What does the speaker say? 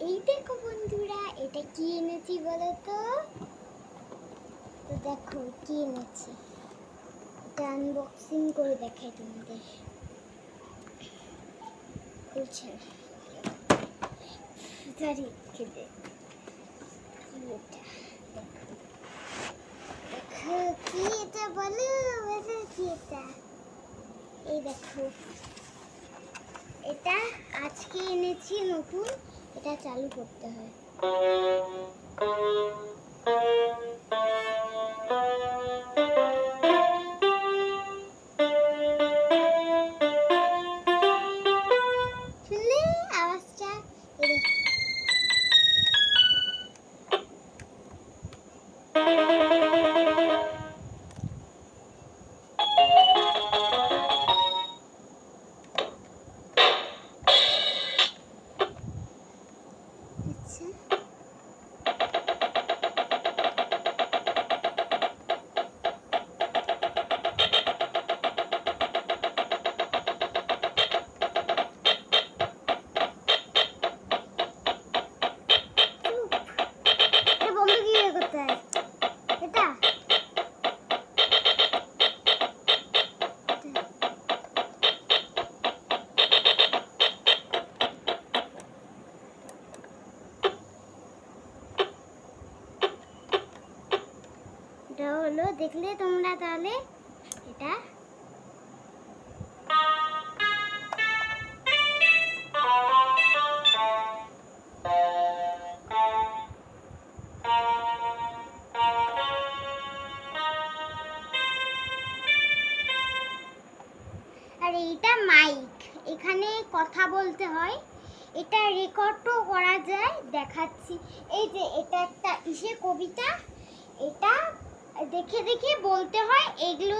এই দেখো বন্ধুরা, এটা কি এনেছি বলো তো? তো দেখো কি এনেছি, এটা আনবক্সিং করে দেখাই তোমাদের। খুলছে না, সরি খেতে। দেখো কি এটা বলো, কি এটা? এই দেখো, এটা আজকে এনেছি নতুন, এটা চালু করতে হয়। শুনলে আওয়াজটা? আচ্ছা, বন্ধ কিভাবে করতে হয় এটা? এটা হলো, দেখলে তোমরা তাহলে এটা। আর এইটা মাইক, এখানে কথা বলতে হয়, এটা রেকর্ডও করা যায়, দেখাচ্ছি। এই যে এটা একটা কবিতা, এটা দেখে দেখে বলতে হয়, এগুলো